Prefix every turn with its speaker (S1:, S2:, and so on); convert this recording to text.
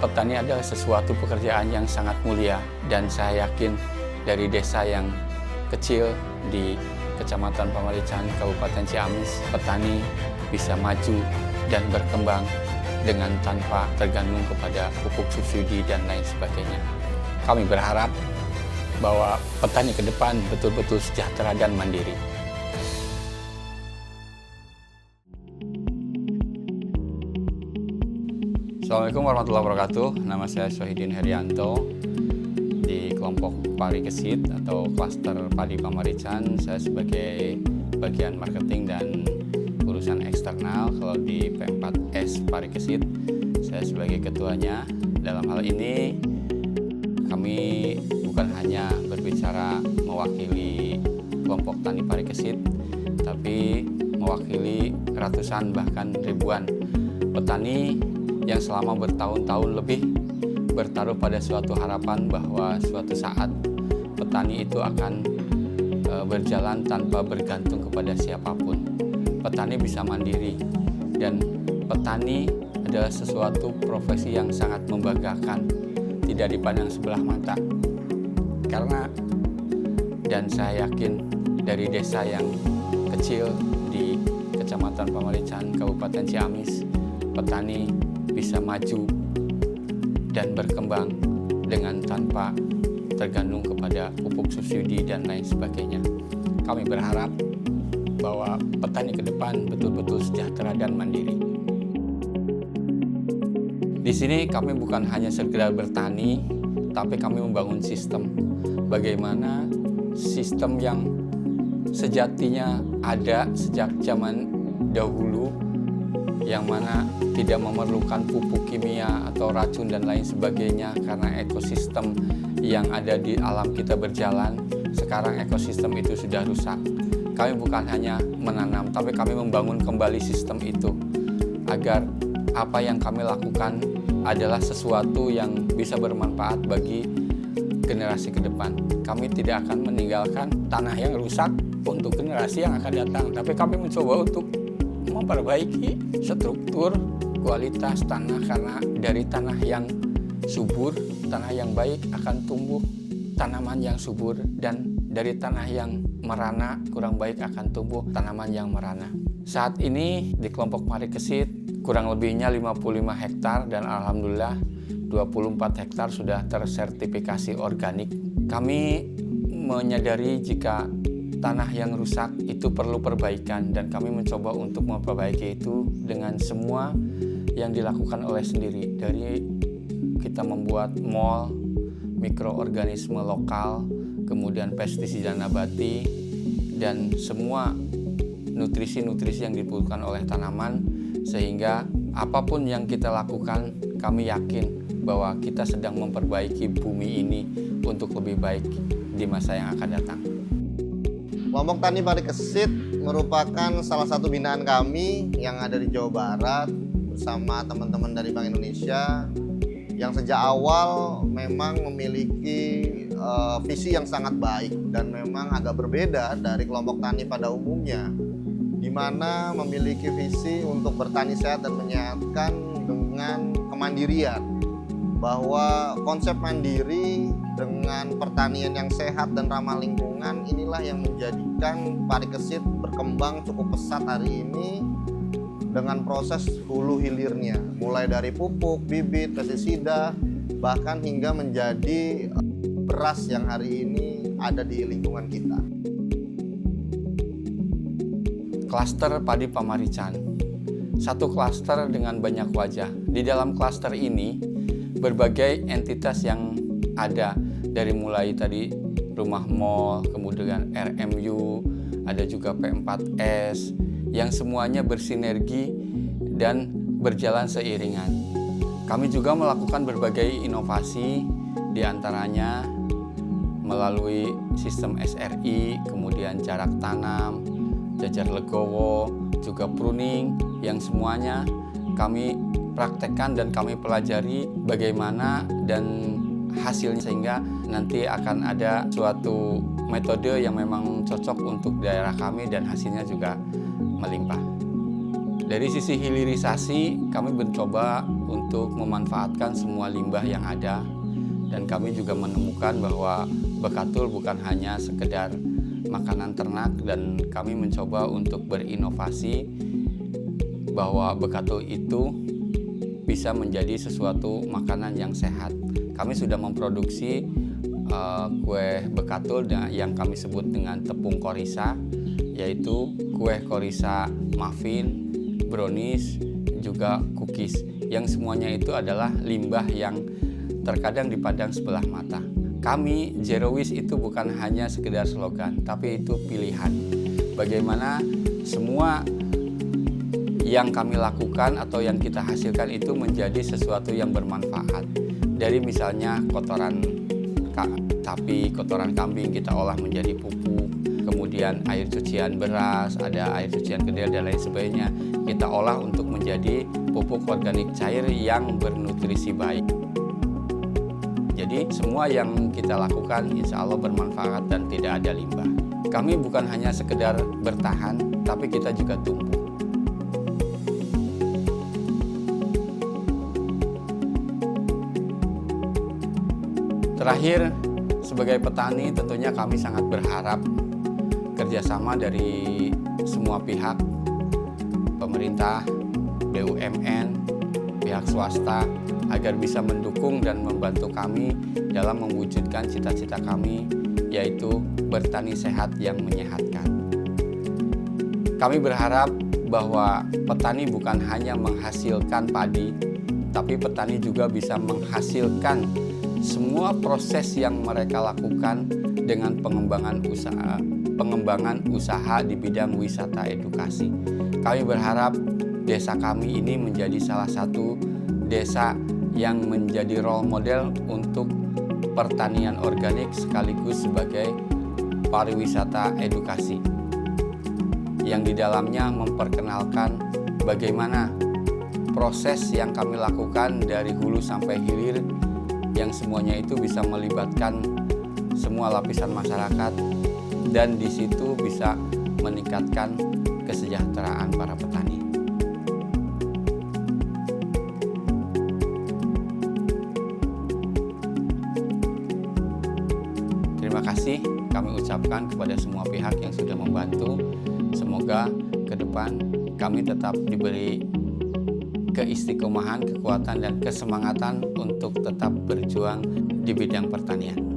S1: Petani adalah sesuatu pekerjaan yang sangat mulia, dan saya yakin dari desa yang kecil di Kecamatan Pamarican, Kabupaten Ciamis, petani bisa maju dan berkembang dengan tanpa tergantung kepada pupuk subsidi dan lain sebagainya. Kami berharap bahwa petani ke depan betul-betul sejahtera dan mandiri. Assalamualaikum warahmatullahi wabarakatuh. Nama saya Sohidin Herianto. Di kelompok Pari Kesit atau klaster Padi Pamarican, saya sebagai bagian marketing dan urusan eksternal. Kalau di P4S Pari Kesit, saya sebagai ketuanya. Dalam hal ini, kami bukan hanya berbicara mewakili kelompok tani Pari Kesit, tapi mewakili ratusan bahkan ribuan petani yang selama bertahun-tahun lebih bertaruh pada suatu harapan bahwa suatu saat petani itu akan berjalan tanpa bergantung kepada siapapun. Petani bisa mandiri, dan petani adalah sesuatu profesi yang sangat membanggakan, tidak dipandang sebelah mata. Karena, dan saya yakin dari desa yang kecil di Kecamatan Pamarican, Kabupaten Ciamis, petani bisa maju dan berkembang dengan tanpa tergantung kepada pupuk subsidi dan lain sebagainya. Kami berharap bahwa petani ke depan betul-betul sejahtera dan mandiri. Di sini kami bukan hanya sekedar bertani, tapi kami membangun sistem. Bagaimana sistem yang sejatinya ada sejak zaman dahulu, yang mana tidak memerlukan pupuk kimia atau racun dan lain sebagainya, karena ekosistem yang ada di alam kita berjalan. Sekarang ekosistem itu sudah rusak. Kami bukan hanya menanam, tapi kami membangun kembali sistem itu agar apa yang kami lakukan adalah sesuatu yang bisa bermanfaat bagi generasi ke depan. Kami tidak akan meninggalkan tanah yang rusak untuk generasi yang akan datang, tapi kami mencoba untuk memperbaiki struktur kualitas tanah, karena dari tanah yang subur, tanah yang baik akan tumbuh tanaman yang subur, dan dari tanah yang merana, kurang baik akan tumbuh tanaman yang merana. Saat ini di kelompok Pari Kesit kurang lebihnya 55 hektar, dan alhamdulillah 24 hektar sudah tersertifikasi organik. Kami menyadari jika tanah yang rusak itu perlu perbaikan, dan kami mencoba untuk memperbaiki itu dengan semua yang dilakukan oleh sendiri. Dari kita membuat mol, mikroorganisme lokal, kemudian pestisida nabati, dan semua nutrisi-nutrisi yang dibutuhkan oleh tanaman, sehingga apapun yang kita lakukan, kami yakin bahwa kita sedang memperbaiki bumi ini untuk lebih baik di masa yang akan datang.
S2: Kelompok Tani Pari Kesit merupakan salah satu binaan kami yang ada di Jawa Barat bersama teman-teman dari Bank Indonesia yang sejak awal memang memiliki visi yang sangat baik dan memang agak berbeda dari kelompok tani pada umumnya, di mana memiliki visi untuk bertani sehat dan menyehatkan dengan kemandirian, bahwa konsep mandiri dengan pertanian yang sehat dan ramah lingkungan inilah yang menjadikan Pari Kesit berkembang cukup pesat hari ini dengan proses hulu hilirnya, mulai dari pupuk, bibit, pestisida, bahkan hingga menjadi beras yang hari ini ada di lingkungan kita.
S1: Klaster Padi Pamarican, satu klaster dengan banyak wajah. Di dalam klaster ini berbagai entitas yang ada, dari mulai tadi rumah mall, kemudian RMU, ada juga P4S, yang semuanya bersinergi dan berjalan seiringan. Kami juga melakukan berbagai inovasi, diantaranya melalui sistem SRI, kemudian jarak tanam, jajar legowo, juga pruning, yang semuanya kami praktekkan dan kami pelajari bagaimana dan hasilnya, sehingga nanti akan ada suatu metode yang memang cocok untuk daerah kami dan hasilnya juga melimpah. Dari sisi hilirisasi, kami mencoba untuk memanfaatkan semua limbah yang ada, dan kami juga menemukan bahwa bekatul bukan hanya sekedar makanan ternak, dan kami mencoba untuk berinovasi bahwa bekatul itu bisa menjadi sesuatu makanan yang sehat. Kami sudah memproduksi kue bekatul yang kami sebut dengan tepung korisa, yaitu kue korisa muffin, brownies, juga cookies, yang semuanya itu adalah limbah yang terkadang dipandang sebelah mata. Kami Zero Waste itu bukan hanya sekedar slogan, tapi itu pilihan. Bagaimana semua yang kami lakukan atau yang kita hasilkan itu menjadi sesuatu yang bermanfaat. Dari misalnya kotoran sapi, kotoran kambing kita olah menjadi pupuk, kemudian air cucian beras, ada air cucian kedelai dan lain sebagainya, kita olah untuk menjadi pupuk organik cair yang bernutrisi baik. Jadi semua yang kita lakukan insya Allah bermanfaat dan tidak ada limbah. Kami bukan hanya sekedar bertahan, tapi kita juga tumbuh. Terakhir, sebagai petani tentunya kami sangat berharap kerjasama dari semua pihak, pemerintah, BUMN, pihak swasta, agar bisa mendukung dan membantu kami dalam mewujudkan cita-cita kami, yaitu bertani sehat yang menyehatkan. Kami berharap bahwa petani bukan hanya menghasilkan padi, tapi petani juga bisa menghasilkan semua proses yang mereka lakukan dengan pengembangan usaha di bidang wisata edukasi. Kami berharap desa kami ini menjadi salah satu desa yang menjadi role model untuk pertanian organik sekaligus sebagai pariwisata edukasi, yang di dalamnya memperkenalkan bagaimana proses yang kami lakukan dari hulu sampai hilir, yang semuanya itu bisa melibatkan semua lapisan masyarakat, dan di situ bisa meningkatkan kesejahteraan para petani. Terima kasih kami ucapkan kepada semua pihak yang sudah membantu. Semoga ke depan kami tetap diberi keistiqomahan, kekuatan, dan kesemangatan untuk tetap berjuang di bidang pertanian.